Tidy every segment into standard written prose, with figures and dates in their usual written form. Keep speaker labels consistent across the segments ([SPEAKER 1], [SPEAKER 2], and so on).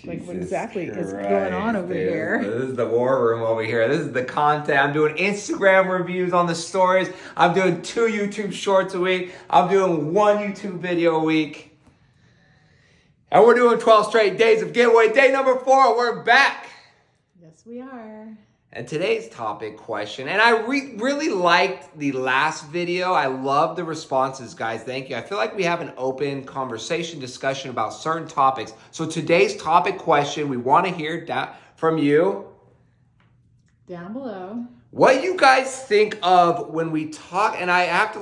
[SPEAKER 1] Like, what
[SPEAKER 2] Jesus
[SPEAKER 1] exactly is
[SPEAKER 2] Christ,
[SPEAKER 1] going on over
[SPEAKER 2] dude.
[SPEAKER 1] here?
[SPEAKER 2] This is the war room over here. This is the content. I'm doing Instagram reviews on the stories. I'm doing 2 YouTube shorts a week. I'm doing 1 YouTube video a week. And we're doing 12 straight days of giveaway. Day number 4, we're back.
[SPEAKER 1] Yes, we are.
[SPEAKER 2] And today's topic question, and I really liked the last video. I love the responses, guys. Thank you. I feel like we have an open conversation, discussion about certain topics. So today's topic question, we want to hear from you.
[SPEAKER 1] Down below.
[SPEAKER 2] What you guys think of when we talk, and I have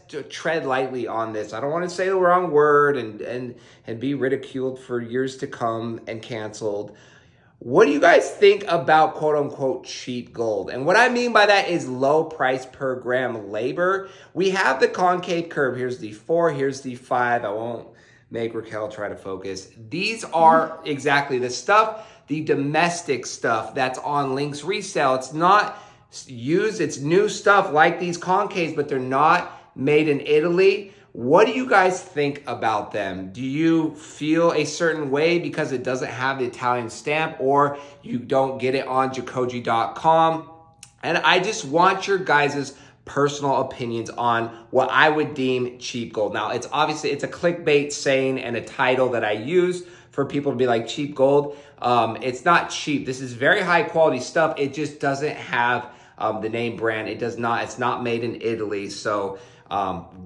[SPEAKER 2] to tread lightly on this. I don't want to say the wrong word and be ridiculed for years to come and canceled. What do you guys think about quote unquote cheap gold? And what I mean by that is low price per gram labor. We have the concave curve. Here's the 4, here's the 5. I won't make Raquel try to focus. These are exactly the stuff, the domestic stuff that's on Links Resale. It's not used, it's new stuff like these concaves, but they're not made in Italy. What do you guys think about them? Do you feel a certain way because it doesn't have the Italian stamp, or you don't get it on Jacoji.com? And I just want your guys' personal opinions on what I would deem cheap gold. Now, it's obviously, it's a clickbait saying and a title that I use for people to be like cheap gold. It's not cheap. This is very high quality stuff. It just doesn't have the name brand. It does not, it's not made in Italy. So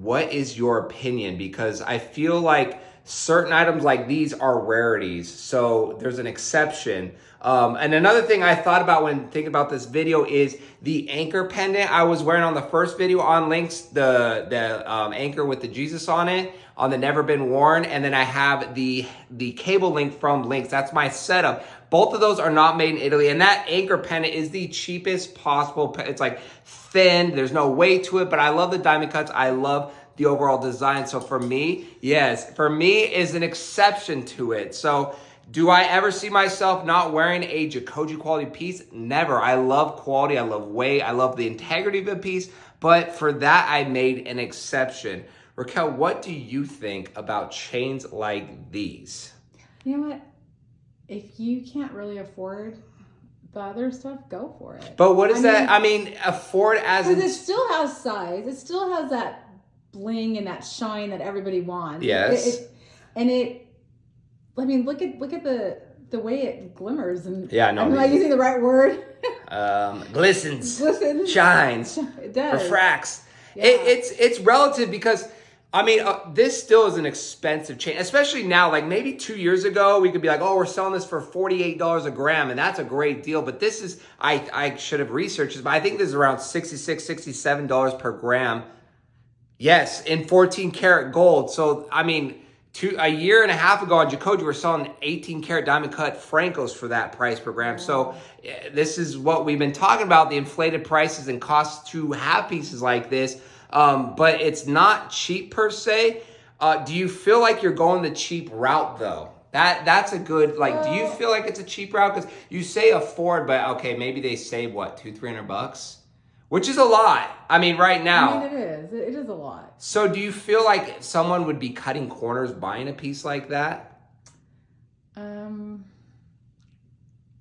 [SPEAKER 2] what is your opinion? Because I feel like certain items like these are rarities. So there's an exception. And another thing I thought about when thinking about this video is the anchor pendant I was wearing on the first video on Links, the anchor with the Jesus on it, on the Never Been Worn. And then I have the cable link from Links. That's my setup. Both of those are not made in Italy. And that anchor pendant is the cheapest possible. It's like thin. There's no weight to it. But I love the diamond cuts. I love the overall design. So for me, yes, for me is an exception to it. So do I ever see myself not wearing a Jacoji quality piece? Never. I love quality. I love weight. I love the integrity of the piece. But for that, I made an exception. Raquel, what do you think about chains like these?
[SPEAKER 1] You know what? If you can't really afford the other stuff, go for it.
[SPEAKER 2] But what is that? I mean, afford as
[SPEAKER 1] because it still has size. It still has that bling and that shine that everybody wants.
[SPEAKER 2] Yes.
[SPEAKER 1] I mean, look at the way it glimmers. And
[SPEAKER 2] yeah, no,
[SPEAKER 1] I'm not using the right word.
[SPEAKER 2] Glistens, shines,
[SPEAKER 1] it does,
[SPEAKER 2] refracts.
[SPEAKER 1] Yeah.
[SPEAKER 2] It's relative because I mean, this still is an expensive chain, especially now. Like maybe 2 years ago, we could be like, oh, we're selling this for $48 a gram, and that's a great deal. But this is, I should have researched this, but I think this is around $66, $67 per gram. Yes, in 14 karat gold. So, I mean, a year and a half ago on Jacoji, we're selling 18 karat diamond cut Francos for that price per gram. So this is what we've been talking about, the inflated prices and costs to have pieces like this. But it's not cheap per se. Do you feel like you're going the cheap route though? That's a good, like, do you feel like it's a cheap route? Because you say afford, but okay, maybe they save what, $200-300? Which is a lot. I mean, right now.
[SPEAKER 1] I mean, it is. It is a lot.
[SPEAKER 2] So do you feel like someone would be cutting corners buying a piece like that?
[SPEAKER 1] You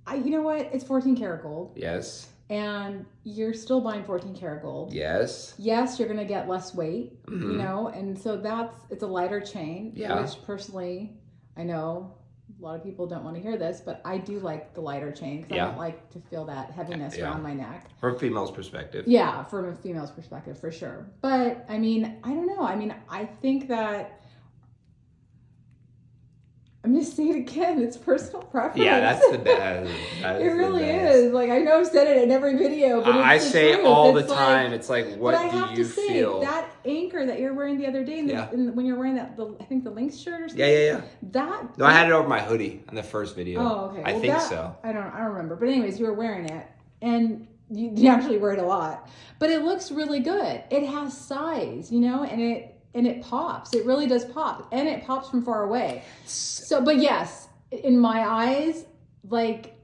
[SPEAKER 1] know what? It's 14 karat gold.
[SPEAKER 2] Yes.
[SPEAKER 1] And you're still buying 14 karat gold.
[SPEAKER 2] Yes.
[SPEAKER 1] Yes, you're going to get less weight, you know, and so it's a lighter chain.
[SPEAKER 2] Yeah.
[SPEAKER 1] Which personally, I know a lot of people don't want to hear this, but I do like the lighter chain because I don't like to feel that heaviness around my neck.
[SPEAKER 2] From a female's perspective.
[SPEAKER 1] Yeah, from a female's perspective, for sure. But, I mean, I don't know. I mean, I think that, I'm going to say it again, it's personal preference.
[SPEAKER 2] Yeah, that's the best.
[SPEAKER 1] It really is. Like, I know I've said it in every video, but
[SPEAKER 2] I
[SPEAKER 1] it's
[SPEAKER 2] say
[SPEAKER 1] the
[SPEAKER 2] it
[SPEAKER 1] truth.
[SPEAKER 2] all
[SPEAKER 1] It's
[SPEAKER 2] the time. It's like, what
[SPEAKER 1] but I
[SPEAKER 2] do
[SPEAKER 1] have
[SPEAKER 2] you
[SPEAKER 1] to say,
[SPEAKER 2] feel?
[SPEAKER 1] that anchor that you're wearing the other day, when you're wearing that, I think the Lynx shirt or something.
[SPEAKER 2] Yeah.
[SPEAKER 1] That.
[SPEAKER 2] No, I had it over my hoodie in the first video.
[SPEAKER 1] Oh, okay.
[SPEAKER 2] I think so.
[SPEAKER 1] I don't remember. But anyways, you were wearing it, and you actually wear it a lot. But it looks really good. It has size, you know, and it pops. It really does pop, and it pops from far away. So, but yes, in my eyes, like,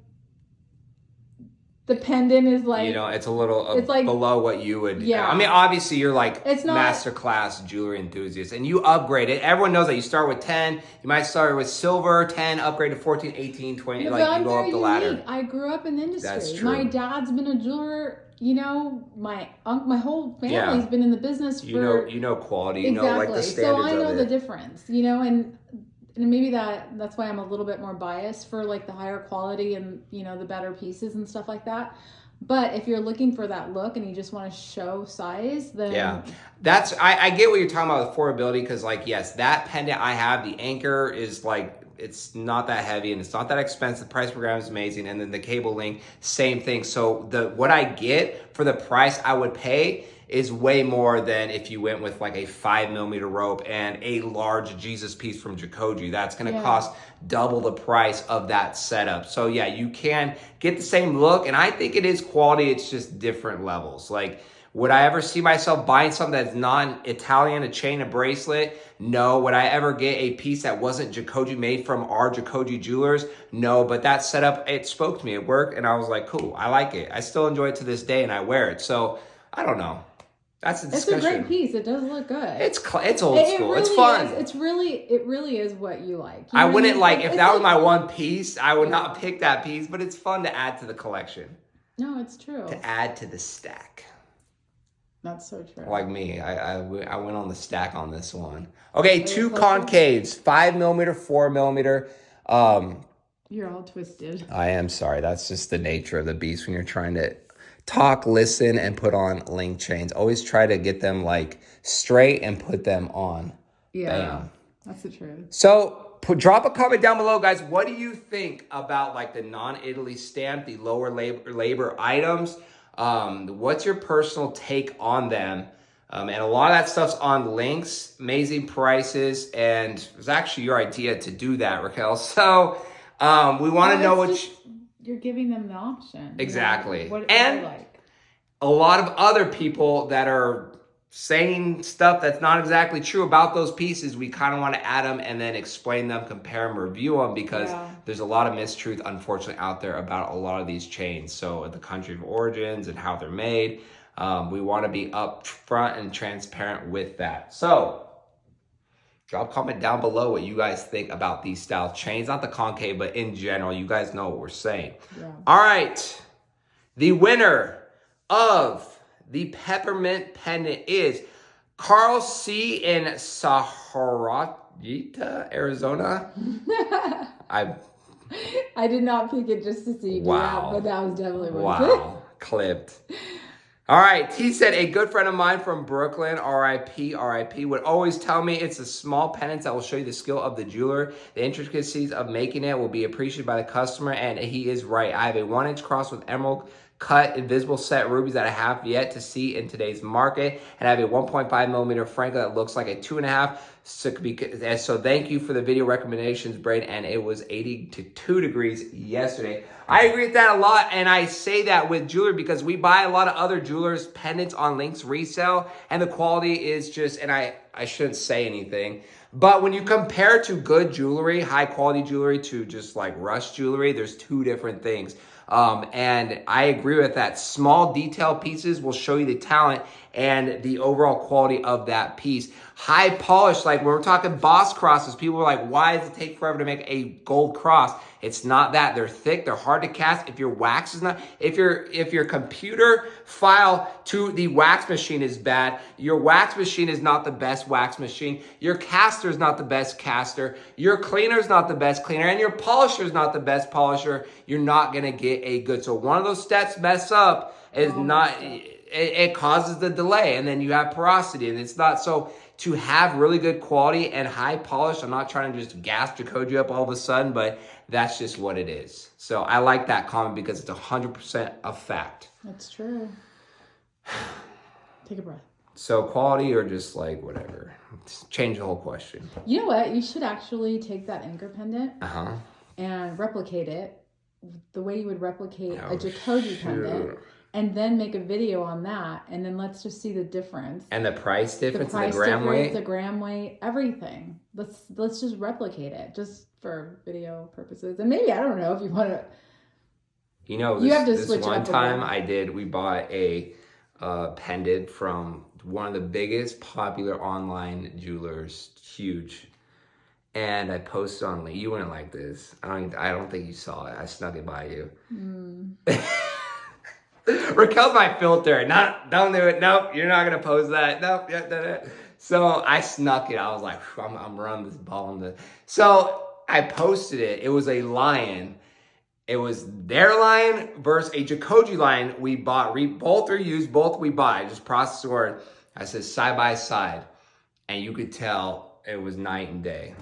[SPEAKER 1] The pendant is like,
[SPEAKER 2] you know, it's a little
[SPEAKER 1] it's like
[SPEAKER 2] below what you would.
[SPEAKER 1] Yeah.
[SPEAKER 2] I mean, obviously you're like
[SPEAKER 1] it's not
[SPEAKER 2] masterclass jewelry enthusiast, and you upgrade it. Everyone knows that you start with 10. You might start with silver, 10, upgrade to 14, 18, 20.
[SPEAKER 1] Yeah,
[SPEAKER 2] like you go up the ladder.
[SPEAKER 1] I grew up in the industry.
[SPEAKER 2] That's true.
[SPEAKER 1] My dad's been a jeweler. You know, my whole family's been in the business for.
[SPEAKER 2] You know quality. You
[SPEAKER 1] Exactly.
[SPEAKER 2] know like the standards
[SPEAKER 1] So I know
[SPEAKER 2] of
[SPEAKER 1] the
[SPEAKER 2] it.
[SPEAKER 1] difference. You know, and maybe that's why I'm a little bit more biased for like the higher quality and you know the better pieces and stuff like that. But if you're looking for that look and you just want to show size, then
[SPEAKER 2] I get what you're talking about with affordability, because like yes, that pendant I have, the anchor is like, it's not that heavy and it's not that expensive. The price per gram is amazing, and then the cable link, same thing. So what I get for the price I would pay is way more than if you went with like a 5mm rope and a large Jesus piece from Jacoji. That's going to cost double the price of that setup. So yeah, you can get the same look, and I think it is quality. It's just different levels. Like, would I ever see myself buying something that's non-Italian, a chain, a bracelet? No. Would I ever get a piece that wasn't Jacoji, made from our Jacoji jewelers? No. But that setup, it spoke to me. It worked, and I was like, cool, I like it. I still enjoy it to this day, and I wear it. So I don't know. That's a discussion.
[SPEAKER 1] It's a great piece. It does look good.
[SPEAKER 2] It's old school.
[SPEAKER 1] Really
[SPEAKER 2] it's fun.
[SPEAKER 1] It really is what you like.
[SPEAKER 2] I wouldn't like, if that was my one piece, I would not pick that piece, but it's fun to add to the collection.
[SPEAKER 1] No, it's true.
[SPEAKER 2] To add to the stack.
[SPEAKER 1] That's so true.
[SPEAKER 2] Like me, I went on the stack on this one. Okay, 2 concaves, 5mm, 4mm.
[SPEAKER 1] You're all twisted.
[SPEAKER 2] I am sorry. That's just the nature of the beast when you're trying to talk, listen, and put on link chains. Always try to get them like straight and put them on.
[SPEAKER 1] Yeah,
[SPEAKER 2] Bam.
[SPEAKER 1] That's the truth.
[SPEAKER 2] So drop a comment down below, guys. What do you think about like the non-Italy stamp, the lower labor items? What's your personal take on them? And a lot of that stuff's on links, amazing prices, and it was actually your idea to do that, Raquel. So we want to know what
[SPEAKER 1] you're giving them the option.
[SPEAKER 2] Exactly.
[SPEAKER 1] You know, what
[SPEAKER 2] and
[SPEAKER 1] like.
[SPEAKER 2] A lot of other people that are saying stuff that's not exactly true about those pieces, we kind of want to add them and then explain them, compare them, review them, because there's a lot of mistruth, unfortunately, out there about a lot of these chains. So the country of origins and how they're made, we want to be upfront and transparent with that. So drop a comment down below what you guys think about these style chains, not the concave, but in general. You guys know what we're saying. Yeah. All right, the winner of the peppermint pendant is Carl C. in Sahuarita, Arizona. I
[SPEAKER 1] did not pick it just to see you do that, but that was definitely worth it.
[SPEAKER 2] Wow, clipped. All right, he said, a good friend of mine from Brooklyn, RIP, would always tell me it's the small pendants that will show you the skill of the jeweler. The intricacies of making it will be appreciated by the customer, and he is right. I have a 1-inch cross with emerald cut invisible set rubies that I have yet to see in today's market, and I have a 1.5mm Franco that looks like a 2.5. So thank you for the video recommendations, Braden, and it was 82 degrees yesterday. I agree with that a lot, and I say that with jewelry because we buy a lot of other jewelers' pendants on links resale, and the quality is just, and I shouldn't say anything, but when you compare to good jewelry, high quality jewelry, to just like rush jewelry, there's two different things. And I agree with that. Small detail pieces will show you the talent and the overall quality of that piece. High polish, like when we're talking boss crosses, people are like, why does it take forever to make a gold cross? It's not that. They're thick, they're hard to cast. If your wax is not, if your computer file to the wax machine is bad, your wax machine is not the best wax machine, your caster is not the best caster, your cleaner is not the best cleaner, and your polisher is not the best polisher, you're not gonna get a good. So one of those steps mess up is it causes the delay, and then you have porosity, and it's not. So to have really good quality and high polish, I'm not trying to just gas Jacoji up all of a sudden, but that's just what it is. So I like that comment because it's 100% a fact.
[SPEAKER 1] That's true. Take a breath.
[SPEAKER 2] So quality or just like whatever. Just change the whole question.
[SPEAKER 1] You know what? You should actually take that anchor pendant
[SPEAKER 2] Uh-huh.
[SPEAKER 1] and replicate it the way you would replicate a Jacoji pendant. And then make a video on that, and then let's just see the difference.
[SPEAKER 2] And the price difference, the gram weight,
[SPEAKER 1] everything. Let's just replicate it, just for video purposes. And maybe, I don't know, if you want to,
[SPEAKER 2] You know,
[SPEAKER 1] You have to
[SPEAKER 2] this
[SPEAKER 1] switch it
[SPEAKER 2] one
[SPEAKER 1] up a
[SPEAKER 2] time
[SPEAKER 1] bit.
[SPEAKER 2] we bought a pendant from one of the biggest popular online jewelers, huge. And I posted on you wouldn't like this. I don't think you saw it. I snuck it by you. Raquel's my filter. Don't do it. Nope, you're not gonna post that. Nope. Yeah. So I snuck it. I was like, I'm running this ball on the. So I posted it. It was a lion. It was their lion versus a Jacoji lion we bought. Both are used. Both we bought. I just processed the word. I said side by side, and you could tell it was night and day.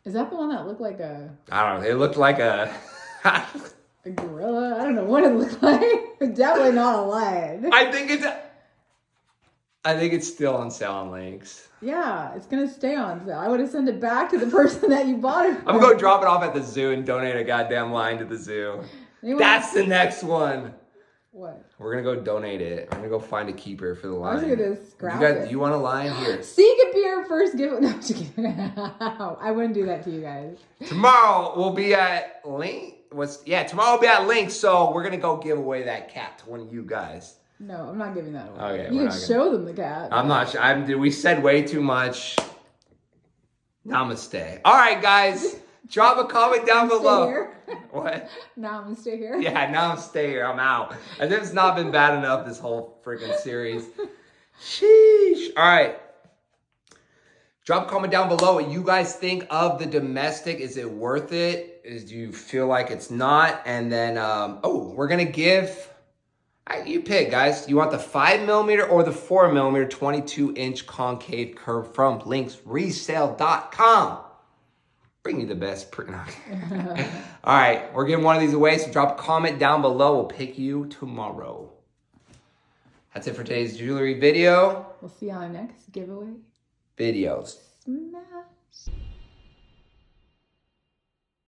[SPEAKER 1] Is that the one that looked like a...
[SPEAKER 2] I don't know. It looked like a...
[SPEAKER 1] a gorilla? I don't know what it looked like. Definitely not a lion.
[SPEAKER 2] I think it's still on sale on Links.
[SPEAKER 1] Yeah, it's going to stay on sale. I would have sent it back to the person that you bought it from.
[SPEAKER 2] I'm going to go drop it off at the zoo and donate a goddamn lion to the zoo.
[SPEAKER 1] Anyone...
[SPEAKER 2] That's the next one.
[SPEAKER 1] What?
[SPEAKER 2] We're going to go donate it. I'm going to go find a keeper for the lion.
[SPEAKER 1] I was going to scrap it.
[SPEAKER 2] You want a lion? Here.
[SPEAKER 1] See, could be our first giveaway. No, just kidding. I wouldn't do that to you guys.
[SPEAKER 2] Tomorrow we'll be at Link. Tomorrow we'll be at Link, so we're going to go give away that cat to one of you guys.
[SPEAKER 1] No, I'm not giving that away.
[SPEAKER 2] Okay,
[SPEAKER 1] you can show them the cat.
[SPEAKER 2] I'm not sure. We said way too much. Namaste. All right, guys. Drop a comment down below.
[SPEAKER 1] Here.
[SPEAKER 2] What?
[SPEAKER 1] Now I'm gonna stay here.
[SPEAKER 2] Yeah, now I'm staying here. I'm out. And it's not been bad enough this whole freaking series. Sheesh. All right. Drop a comment down below what you guys think of the domestic. Is it worth it? Do you feel like it's not? And then, we're going to give... you pick, guys. You want the 5mm or the 4mm 22-inch concave curve from linksresale.com. Bring you the best. All right, we're giving one of these away, so drop a comment down below. We'll pick you tomorrow. That's it for today's jewelry video.
[SPEAKER 1] We'll see you on the next giveaway.
[SPEAKER 2] Videos.
[SPEAKER 1] Smash.